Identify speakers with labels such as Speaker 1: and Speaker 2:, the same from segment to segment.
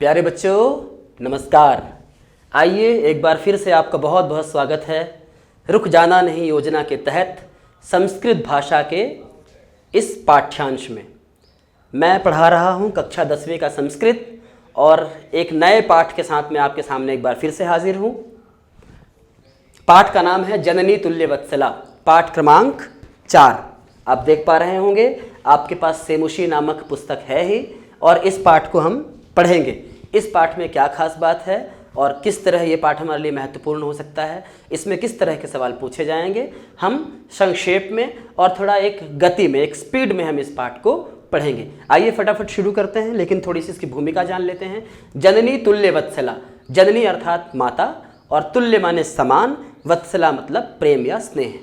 Speaker 1: प्यारे बच्चों नमस्कार। आइए एक बार फिर से आपका बहुत बहुत स्वागत है रुक जाना नहीं योजना के तहत संस्कृत भाषा के इस पाठ्यांश में। मैं पढ़ा रहा हूं कक्षा 10वीं का संस्कृत और एक नए पाठ के साथ मैं आपके सामने एक बार फिर से हाजिर हूं। पाठ का नाम है जननी तुल्य वत्सला, पाठ क्रमांक 4। आप देख पा रहे होंगे आपके पास सेमुशी नामक पुस्तक है ही, और इस पाठ को हम पढ़ेंगे। इस पाठ में क्या खास बात है और किस तरह ये पाठ हमारे लिए महत्वपूर्ण हो सकता है, इसमें किस तरह के सवाल पूछे जाएंगे, हम संक्षेप में और थोड़ा एक गति में, एक स्पीड में हम इस पाठ को पढ़ेंगे। आइए फटाफट शुरू करते हैं, लेकिन थोड़ी सी इसकी भूमिका जान लेते हैं। जननी तुल्य वत्सला, जननी अर्थात माता और तुल्य माने समान, वत्सला मतलब प्रेम या स्नेह।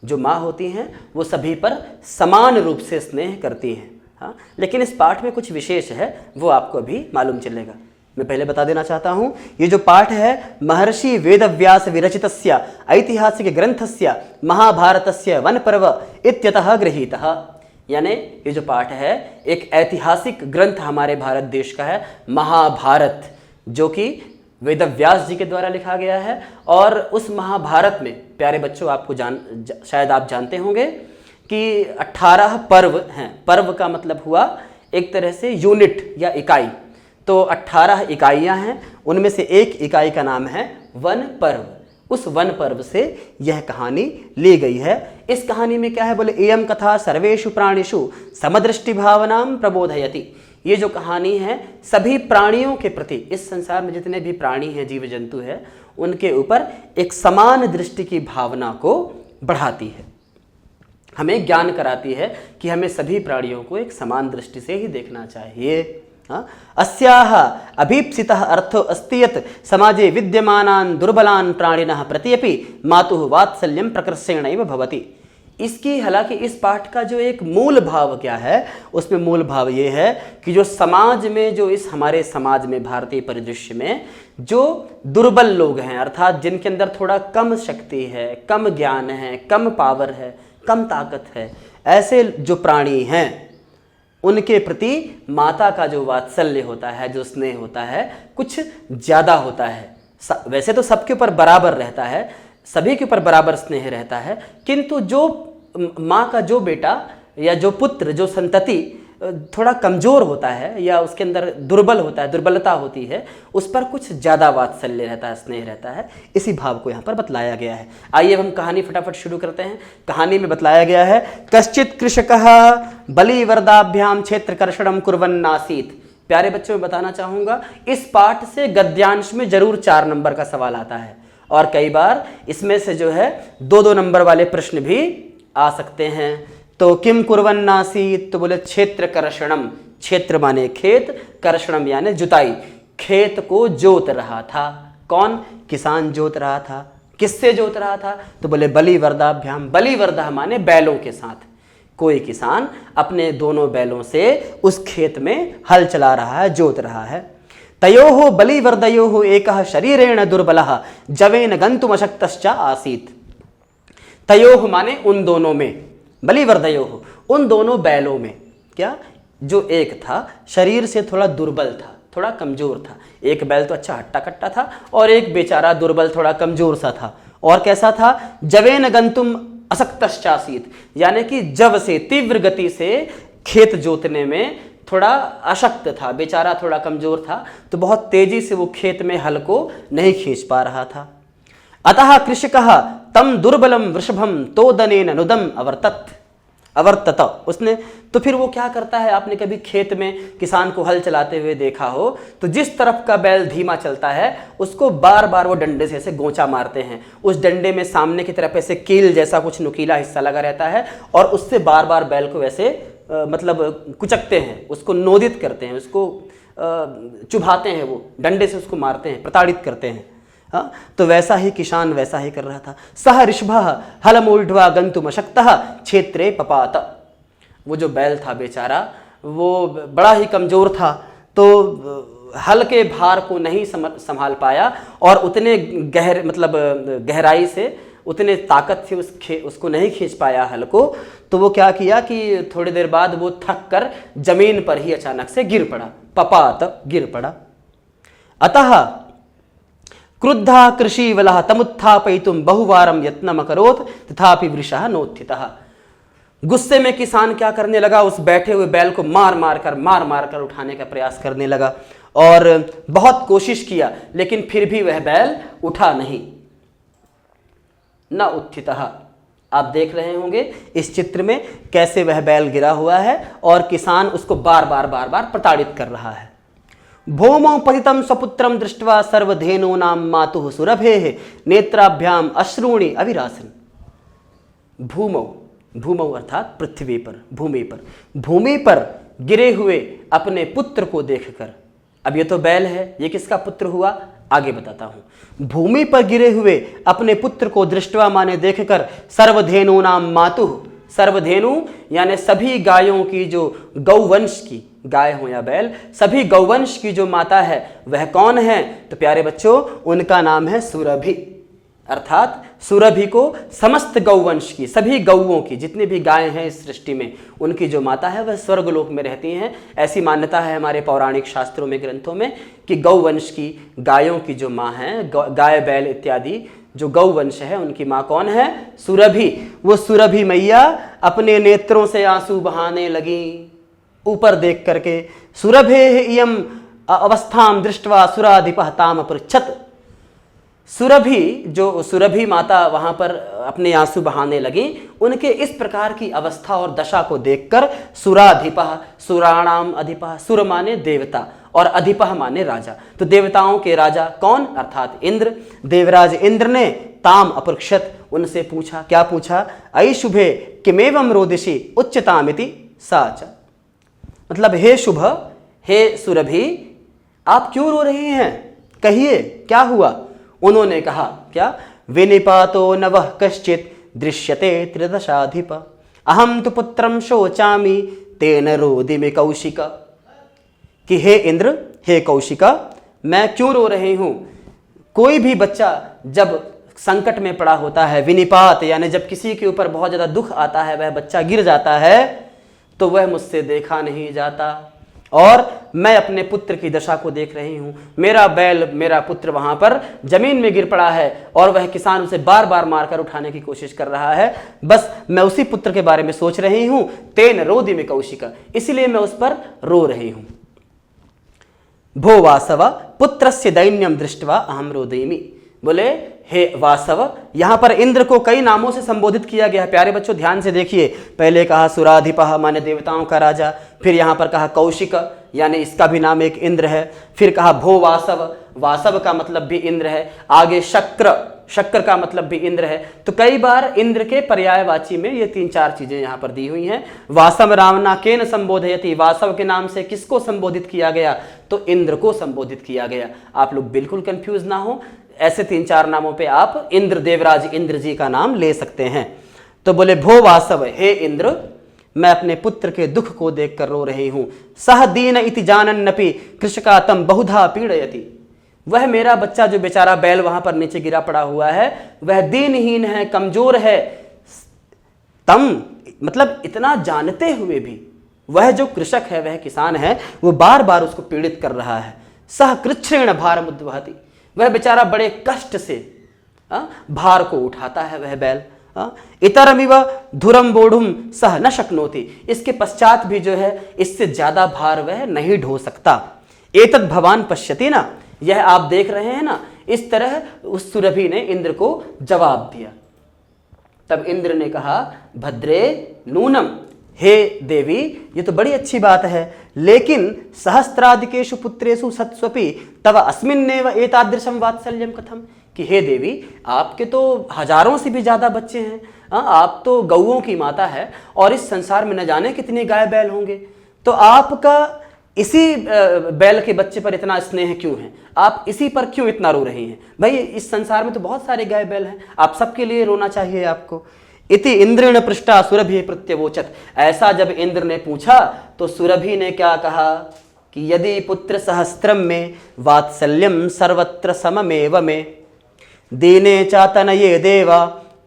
Speaker 1: जो माँ होती हैं वो सभी पर समान रूप से स्नेह करती हैं। हाँ, लेकिन इस पाठ में कुछ विशेष है, वो आपको अभी मालूम चलेगा। मैं पहले बता देना चाहता हूँ, ये जो पाठ है महर्षि वेदव्यास विरचितस्य ऐतिहासिक ग्रंथस्य महाभारतस्य वन पर्व इत्यतः गृहीतः। यानी ये जो पाठ है एक ऐतिहासिक ग्रंथ हमारे भारत देश का है, महाभारत, जो कि वेदव्यास जी के द्वारा लिखा गया है। और उस महाभारत में प्यारे बच्चों आपको शायद आप जानते होंगे कि 18 पर्व हैं। पर्व का मतलब हुआ एक तरह से यूनिट या इकाई। तो 18 इकाइयां हैं, उनमें से एक इकाई का नाम है वन पर्व। उस वन पर्व से यह कहानी ली गई है। इस कहानी में क्या है बोले, एयम कथा सर्वेषु प्राणिषु समदृष्टि भावनाम प्रबोधयति। ये जो कहानी है सभी प्राणियों के प्रति, इस संसार में जितने भी प्राणी हैं, जीव जंतु है, उनके ऊपर एक समान दृष्टि की भावना को बढ़ाती है, हमें ज्ञान कराती है कि हमें सभी प्राणियों को एक समान दृष्टि से ही देखना चाहिए। अस्याः अभीप्सितः अर्थो अस्ति यत् समाजे विद्यमानान् दुर्बलान् प्राणिनः प्रतियपि मातुः वात्सल्यं प्रकर्षेणैव भवति। इसकी हालांकि इस पाठ का जो एक मूल भाव क्या है, उसमें मूल भाव ये है कि जो समाज में, जो इस हमारे समाज में, भारतीय परिदृश्य में जो दुर्बल लोग हैं, अर्थात जिनके अंदर थोड़ा कम शक्ति है, कम ज्ञान है, कम पावर है, कम ताकत है, ऐसे जो प्राणी हैं उनके प्रति माता का जो वात्सल्य होता है, जो स्नेह होता है, कुछ ज़्यादा होता है। वैसे तो सबके ऊपर बराबर रहता है, सभी के ऊपर बराबर स्नेह रहता है, किंतु जो माँ का जो बेटा या जो पुत्र, जो संतति थोड़ा कमज़ोर होता है या उसके अंदर दुर्बल होता है, दुर्बलता होती है, उस पर कुछ ज़्यादा वात्सल्य रहता है, स्नेह रहता है। इसी भाव को यहाँ पर बतलाया गया है। आइए हम कहानी फटाफट शुरू करते हैं। कहानी में बतलाया गया है, कश्चित कृषकः बलिवर्दाभ्याम क्षेत्र कर्षणम कुर्वन् आसीत्। प्यारे बच्चों में बताना चाहूँगा, इस पाठ से गद्यांश में जरूर 4 नंबर का सवाल आता है, और कई बार इसमें से जो है 2-2 नंबर वाले प्रश्न भी आ सकते हैं। तो किम कुर्वन्नासीत्, तो बोले क्षेत्र कर्षणम, क्षेत्र माने खेत, कर्षणम यानी जुताई, खेत को जोत रहा था। कौन? किसान जोत रहा था। किससे जोत रहा था? तो बोले बलिवर्दाभ्याम, बलिवर्दा माने बैलों के साथ। कोई किसान अपने दोनों बैलों से उस खेत में हल चला रहा है, जोत रहा है। तयोः बलिवर्दयोः एकः शरीरेण दुर्बलः जवेन गन्तुमशक्तश्च आसीत्। तयोः माने उन दोनों में, बलिवर्दयोः उन दोनों बैलों में, क्या? जो एक था शरीर से थोड़ा दुर्बल था, थोड़ा कमजोर था। एक बैल तो अच्छा हट्टा कट्टा था और एक बेचारा दुर्बल, थोड़ा कमजोर सा था। और कैसा था? जवेन गंतुम अशक्तश्च आसीत्, यानी कि जब से, तीव्र गति से खेत जोतने में थोड़ा अशक्त था, बेचारा थोड़ा कमजोर था, तो बहुत तेजी से वो खेत में हल को नहीं खींच पा रहा था। अतः कृषकः तम दुर्बलम वृषभम तोदनेन नुदम अवर्तत। उसने तो फिर वो क्या करता है, आपने कभी खेत में किसान को हल चलाते हुए देखा हो, तो जिस तरफ का बैल धीमा चलता है उसको बार बार वो डंडे से ऐसे गोंचा मारते हैं। उस डंडे में सामने की तरफ ऐसे कील जैसा कुछ नुकीला हिस्सा लगा रहता है, और उससे बार बार बैल को वैसे मतलब कुचकते हैं, उसको नोदित करते हैं, उसको चुभाते हैं, वो डंडे से उसको मारते हैं, प्रताड़ित करते हैं। हाँ, तो वैसा ही किसान वैसा ही कर रहा था। सह ऋषभः हलमूढ्वा गन्तुमशक्तः क्षेत्रे पपात। वो जो बैल था बेचारा, वो बड़ा ही कमजोर था, तो हल के भार को नहीं संभाल पाया, और उतने गहराई से, उतने ताकत से उसको नहीं खींच पाया हल को। तो वो क्या किया कि थोड़ी देर बाद वो थक कर जमीन पर ही अचानक से गिर पड़ा, पपात, गिर पड़ा। अतः क्रुद्धा कृषिवलः तमुत्थापयितुं बहुवारं यत्नम् अकरोत् तथापि वृषः नोत्थितः। गुस्से में किसान क्या करने लगा, उस बैठे हुए बैल को मार मार कर उठाने का प्रयास करने लगा और बहुत कोशिश किया, लेकिन फिर भी वह बैल उठा नहीं। न उत्थितः। आप देख रहे होंगे इस चित्र में कैसे वह बैल गिरा हुआ है और किसान उसको बार बार प्रताड़ित कर रहा है। भौमौ पतितं स्वपुत्रं दृष्ट्वा सर्वधेनूनां मातुः सुरभेः नेत्राभ्याम अश्रूणि अविरासन। भूमौ अर्थात पृथ्वी पर, भूमि पर गिरे हुए अपने पुत्र को देखकर, अब ये तो बैल है, ये किसका पुत्र हुआ आगे बताता हूं। भूमि पर गिरे हुए अपने पुत्र को दृष्टवा माने देखकर सर्वधेनूनां मातुः, सर्वधेनु यानी सभी गायों की, जो गौवंश की, गाय हो या बैल, सभी गौवंश की जो माता है वह कौन है? तो प्यारे बच्चों उनका नाम है सुरभि। अर्थात सुरभि को समस्त गौवंश की, सभी गौओं की, जितनी भी गायें हैं इस सृष्टि में, उनकी जो माता है वह स्वर्गलोक में रहती हैं। ऐसी मान्यता है हमारे पौराणिक शास्त्रों में, ग्रंथों में, कि गौवंश की, गायों की जो माँ है, गाय बैल इत्यादि जो गौवंश है उनकी माँ कौन है? सुरभि। वो सुरभि मैया अपने नेत्रों से आंसू बहाने लगी ऊपर देख करके। सुरभेः इयम् अवस्थां दृष्ट्वा सुराधिपः ताम् अपृच्छत्। सुरभि, जो सुरभि माता वहां पर अपने आंसू बहाने लगी, उनके इस प्रकार की अवस्था और दशा को देखकर सुराधिपः, सुराणाम अधिपः, सुर माने देवता और अधिपः माने राजा, तो देवताओं के राजा कौन? अर्थात इंद्र। देवराज इंद्र ने ताम अपृक्षत, उनसे पूछा। क्या पूछा? अयि शुभे किमेवं रोदिषि उच्चतामिति साच। मतलब हे शुभ, हे सुरभि, आप क्यों रो रही हैं? कहिए क्या हुआ? उन्होंने कहा क्या? विनिपातो नवः कश्चित् दृश्यते त्रिदशाधिप अहम तो पुत्रम शोचामि तेन रोदिमि कौशिका। कि हे इंद्र, हे कौशिका, मैं क्यों रो रही हूं? कोई भी बच्चा जब संकट में पड़ा होता है, विनिपात यानी जब किसी के ऊपर बहुत ज्यादा दुख आता है, वह बच्चा गिर जाता है, तो वह मुझसे देखा नहीं जाता। और मैं अपने पुत्र की दशा को देख रही हूं। मेरा बैल, मेरा पुत्र वहां पर जमीन में गिर पड़ा है और वह किसान उसे बार बार मारकर उठाने की कोशिश कर रहा है। बस मैं उसी पुत्र के बारे में सोच रही हूं। तेन रोदिमि कौशिका, इसलिए मैं उस पर रो रही हूं। भो वासव पुत्रस्य दैन्यम दृष्ट्वा अहम रोदिमि। बोले हे वासव, यहां पर इंद्र को कई नामों से संबोधित किया गया है। प्यारे बच्चों ध्यान से देखिए, पहले कहा सुराधिपः माने देवताओं का राजा, फिर यहां पर कहा कौशिक यानी इसका भी नाम एक इंद्र है, फिर कहा भो वासव, वासव का मतलब भी इंद्र है, आगे शक्र, शक्र का मतलब भी इंद्र है। तो कई बार इंद्र के पर्यायवाची में ये 3-4 चीजें यहां पर दी हुई हैं। वासव रामना केन संबोधयति, वासव के नाम से किसको संबोधित किया गया? तो इंद्र को संबोधित किया गया। आप लोग बिल्कुल कंफ्यूज ना हो, ऐसे 3-4 नामों पे आप इंद्र, देवराज इंद्र जी का नाम ले सकते हैं। तो बोले भो वासव, हे इंद्र, मैं अपने पुत्र के दुख को देखकर रो रही हूं। सह दीन इति जानन्नपि कृषका तम बहुधा पीड़यति। वह मेरा बच्चा जो बेचारा बैल वहां पर नीचे गिरा पड़ा हुआ है, वह दीनहीन है, कमजोर है। तम मतलब इतना जानते हुए भी वह जो कृषक है, वह किसान है, वो बार बार उसको पीड़ित कर रहा है। सह कृच्छ्रेण भारम उद्वहति, वह बेचारा बड़े कष्ट से भार को उठाता है वह बैल। इतरमिव धुरम बोढ़ुम सह न शक्नोति, इसके पश्चात भी जो है इससे ज्यादा भार वह नहीं ढो सकता। एतद् भवान पश्यति ना, यह आप देख रहे हैं ना। इस तरह उस सुरभि ने इंद्र को जवाब दिया। तब इंद्र ने कहा भद्रे नूनम, हे देवी, ये तो बड़ी अच्छी बात है, लेकिन सहस्त्राधिकेषु पुत्रेषु सत्स्वपि तव अस्मिन्नेव एतादृशं वात्सल्यं कथम। कि हे देवी, आपके तो हजारों से भी ज्यादा बच्चे हैं, आप तो गौओं की माता है और इस संसार में न जाने कितने गाय बैल होंगे, तो आपका इसी बैल के बच्चे पर इतना स्नेह क्यों है? आप इसी पर क्यों इतना रो रही हैं? भाई इस संसार में तो बहुत सारे गाय बैल हैं, आप सबके लिए रोना चाहिए आपको। इति इंद्रेण पृष्ठा सुरभि प्रत्यवोचत। ऐसा जब इंद्र ने पूछा तो सुरभि ने क्या कहा कि यदि पुत्र सहस्त्रम में वात्सल्यम सर्वत्र सममेव में दीने चातनये देवा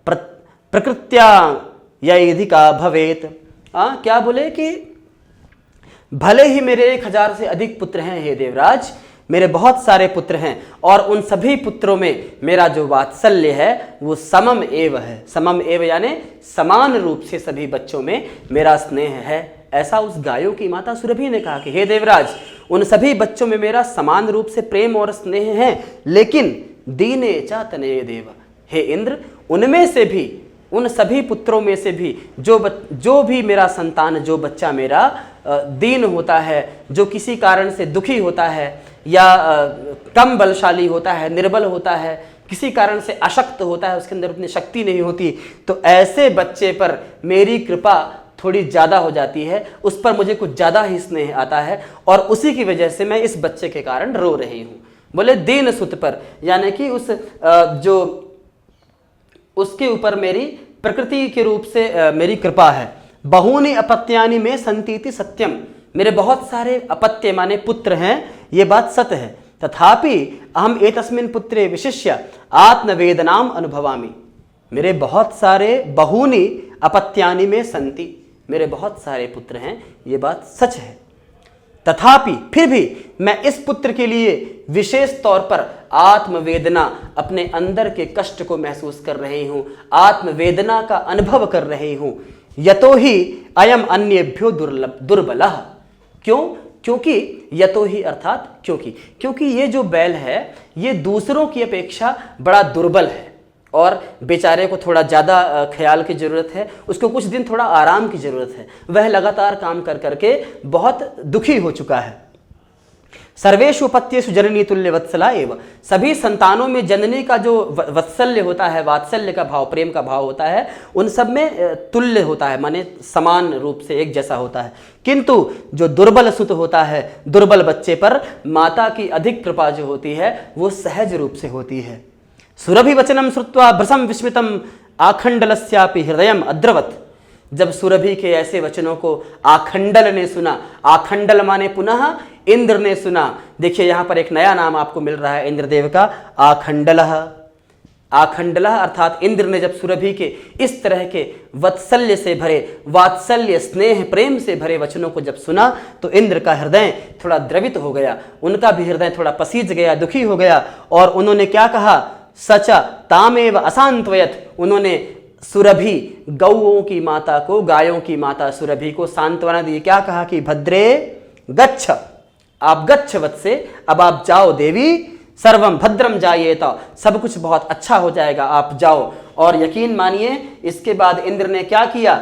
Speaker 1: प्रकृत्या यैधिका भवेत। क्या बोले कि भले ही मेरे 1000 से अधिक पुत्र हैं हे देवराज, मेरे बहुत सारे पुत्र हैं और उन सभी पुत्रों में मेरा जो वात्सल्य है वो समम एव है। समम एव यानी समान रूप से सभी बच्चों में मेरा स्नेह है। ऐसा उस गायों की माता सुरभि ने कहा कि हे देवराज, उन सभी बच्चों में मेरा समान रूप से प्रेम और स्नेह है, लेकिन दीने च तनये देव, हे इंद्र, उनमें से भी, उन सभी पुत्रों में से भी जो भी मेरा संतान, जो बच्चा मेरा दीन होता है, जो किसी कारण से दुखी होता है या कम बलशाली होता है, निर्बल होता है, किसी कारण से अशक्त होता है, उसके अंदर उतनी शक्ति नहीं होती, तो ऐसे बच्चे पर मेरी कृपा थोड़ी ज़्यादा हो जाती है, उस पर मुझे कुछ ज़्यादा ही स्नेह आता है और उसी की वजह से मैं इस बच्चे के कारण रो रही हूँ। बोले दीन सुत पर, यानी कि उस जो उसके ऊपर मेरी प्रकृति के रूप से मेरी कृपा है। बहूनि अपत्यानि में संतीति सत्यम, मेरे बहुत सारे अपत्य माने पुत्र हैं, ये बात सत्य है। तथापि अहम एतस्मिन् पुत्रे विशिष्य आत्मवेदनाम अनुभवामि, मेरे बहुत सारे बहूनि अपत्यानि में संति, मेरे बहुत सारे पुत्र हैं, ये बात सच है। तथापि फिर भी मैं इस पुत्र के लिए विशेष तौर पर आत्मवेदना, अपने अंदर के कष्ट को महसूस कर रही हूं, आत्मवेदना का अनुभव कर रही हूं। यतो ही अयम अन्येभ्यो दुर्बलः, क्यों? क्योंकि यतो ही अर्थात क्योंकि ये जो बैल है ये दूसरों की अपेक्षा बड़ा दुर्बल है और बेचारे को थोड़ा ज़्यादा ख्याल की ज़रूरत है, उसको कुछ दिन थोड़ा आराम की ज़रूरत है। वह लगातार काम कर करके बहुत दुखी हो चुका है। सर्वेषु उपत्येषु जननी तुल्य वत्सला एव, सभी संतानों में जननी का जो वत्सल्य होता है, वात्सल्य का भाव, प्रेम का भाव होता है, उन सब में तुल्य होता है, माने समान रूप से एक जैसा होता है। किंतु जो दुर्बल सुत होता है, दुर्बल बच्चे पर माता की अधिक कृपा जो होती है वो सहज रूप से होती है। सुरभि वचनम श्रुत्वा भ्रसम विस्मितम आखंडलस्यापि हृदयम अद्रवत, जब सुरभि के ऐसे वचनों को आखंडल ने सुना, आखंडल माने पुनः इंद्र ने सुना। देखिए यहाँ पर एक नया नाम आपको मिल रहा है इंद्रदेव का, आखंडलः। आखंडलः अर्थात इंद्र ने जब सुरभि के इस तरह के वत्सल्य से भरे, वात्सल्य स्नेह प्रेम से भरे वचनों को जब सुना तो इंद्र का हृदय थोड़ा द्रवित हो गया, उनका भी हृदय थोड़ा पसीज गया, दुखी हो गया। और उन्होंने क्या कहा? सच तामेव असांत्वयत, उन्होंने सुरभि गौओं की माता को, गायों की माता सुरभि को सांत्वना दी। क्या कहा कि भद्रे गच्छ, आप गच्छ वत्से, अब आप जाओ देवी, सर्वम भद्रम जायेत, सब कुछ बहुत अच्छा हो जाएगा, आप जाओ। और यकीन मानिए इसके बाद इंद्र ने क्या किया?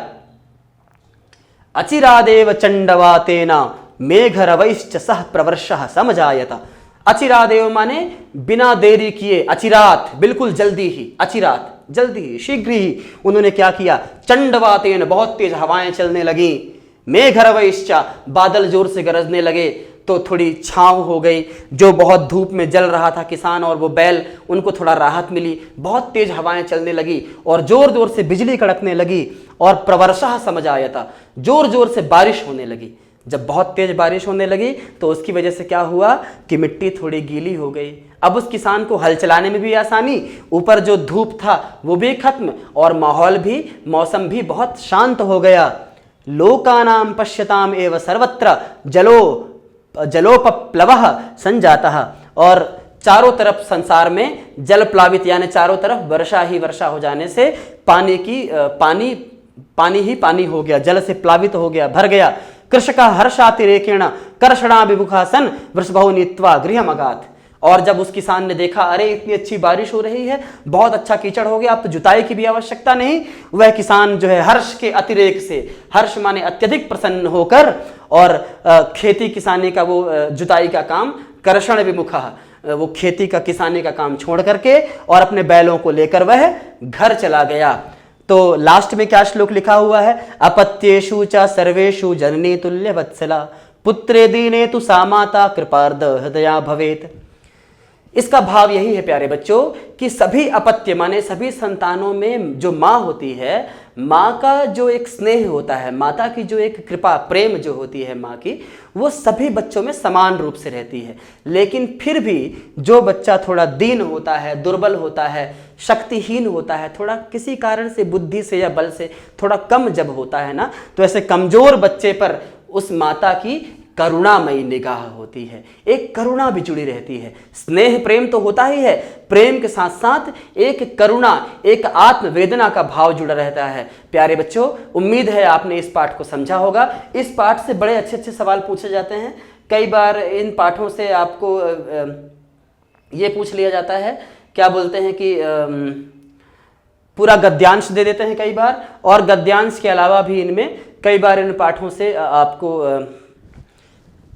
Speaker 1: अचिरादेव चंडवातेना मेघरवैश्च सह प्रवर्षः समजायत। अचिरादेव माने बिना देरी किए, अचिरात बिल्कुल जल्दी ही, अचिरात जल्दी ही, शीघ्र ही उन्होंने क्या किया? चंडवातेन, बहुत तेज हवाएं चलने लगी। मेघरवैश्च, बादल जोर से गरजने लगे तो थोड़ी छांव हो गई। जो बहुत धूप में जल रहा था किसान और वो बैल, उनको थोड़ा राहत मिली। बहुत तेज हवाएं चलने लगी और जोर जोर से बिजली कड़कने लगी। और प्रवर्षः समजायत, जोर जोर से बारिश होने लगी। जब बहुत तेज बारिश होने लगी तो उसकी वजह से क्या हुआ कि मिट्टी थोड़ी गीली हो गई। अब उस किसान को हल चलाने में भी आसानी, ऊपर जो धूप था वो भी खत्म और माहौल भी, मौसम भी बहुत शांत हो गया। लोकानां पश्यताम एव सर्वत्र जलोपप्लवः संजातः, और चारों तरफ संसार में जल प्लावित, यानी चारों तरफ वर्षा ही वर्षा हो जाने से पानी ही पानी हो गया, जल से प्लावित हो गया, भर गया। कृषका हर्षातिरेकेण कर्षणा विमुखा सन वृषभो नीत्वा गृहमगात, और जब उस किसान ने देखा अरे इतनी अच्छी बारिश हो रही है, बहुत अच्छा कीचड़ हो गया, अब तो जुताई की भी आवश्यकता नहीं, वह किसान जो है हर्ष के अतिरेक से, हर्ष माने अत्यधिक प्रसन्न होकर, और खेती किसानी का वो जुताई का काम, कर्षण विमुखा, वो खेती का किसानी का काम छोड़ करके और अपने बैलों को लेकर वह घर चला गया। तो लास्ट में क्या श्लोक लिखा हुआ है? अपत्येषु च सर्वेषु जननी तुल्य वत्सला पुत्रे दीने तु सा माता कृपार्द हृदया भवेत। इसका भाव यही है प्यारे बच्चों कि सभी अपत्य माने सभी संतानों में जो माँ होती है, माँ का जो एक स्नेह होता है, माता की जो एक कृपा प्रेम जो होती है माँ की, वो सभी बच्चों में समान रूप से रहती है। लेकिन फिर भी जो बच्चा थोड़ा दीन होता है, दुर्बल होता है, शक्तिहीन होता है, थोड़ा किसी कारण से बुद्धि से या बल से थोड़ा कम जब होता है ना, तो ऐसे कमजोर बच्चे पर उस माता की करुणामयी निगाह होती है, एक करुणा भी जुड़ी रहती है। स्नेह प्रेम तो होता ही है, प्रेम के साथ साथ एक करुणा, एक आत्मवेदना का भाव जुड़ा रहता है। प्यारे बच्चों, उम्मीद है आपने इस पाठ को समझा होगा। इस पाठ से बड़े अच्छे अच्छे सवाल पूछे जाते हैं। कई बार इन पाठों से आपको ये पूछ लिया जाता है, क्या बोलते हैं कि पूरा गद्यांश दे देते हैं कई बार, और गद्यांश के अलावा भी इनमें कई बार इन पाठों से आपको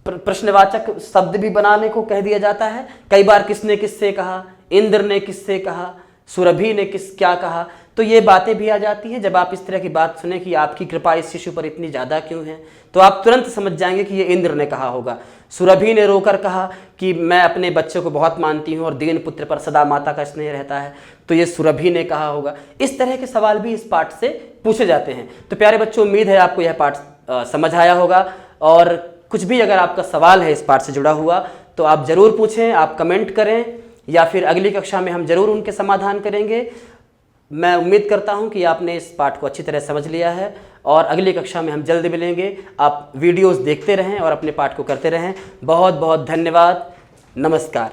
Speaker 1: प्रश्नवाचक शब्द भी बनाने को कह दिया जाता है। कई बार किसने किससे कहा, इंद्र ने किससे कहा, सुरभि ने क्या कहा, तो ये बातें भी आ जाती हैं। जब आप इस तरह की बात सुने कि आपकी कृपा इस शिशु पर इतनी ज़्यादा क्यों है, तो आप तुरंत समझ जाएंगे कि ये इंद्र ने कहा होगा। सुरभि ने रोकर कहा कि मैं अपने बच्चे को बहुत मानती हूँ और दीन पुत्र पर सदा माता का स्नेह रहता है, तो ये सुरभि ने कहा होगा। इस तरह के सवाल भी इस पाठ से पूछे जाते हैं। तो प्यारे बच्चों, उम्मीद है आपको यह पाठ समझ आया होगा, और कुछ भी अगर आपका सवाल है इस पाठ से जुड़ा हुआ तो आप ज़रूर पूछें, आप कमेंट करें, या फिर अगली कक्षा में हम ज़रूर उनके समाधान करेंगे। मैं उम्मीद करता हूं कि आपने इस पाठ को अच्छी तरह समझ लिया है, और अगली कक्षा में हम जल्द मिलेंगे। आप वीडियोस देखते रहें और अपने पाठ को करते रहें। बहुत बहुत धन्यवाद। नमस्कार।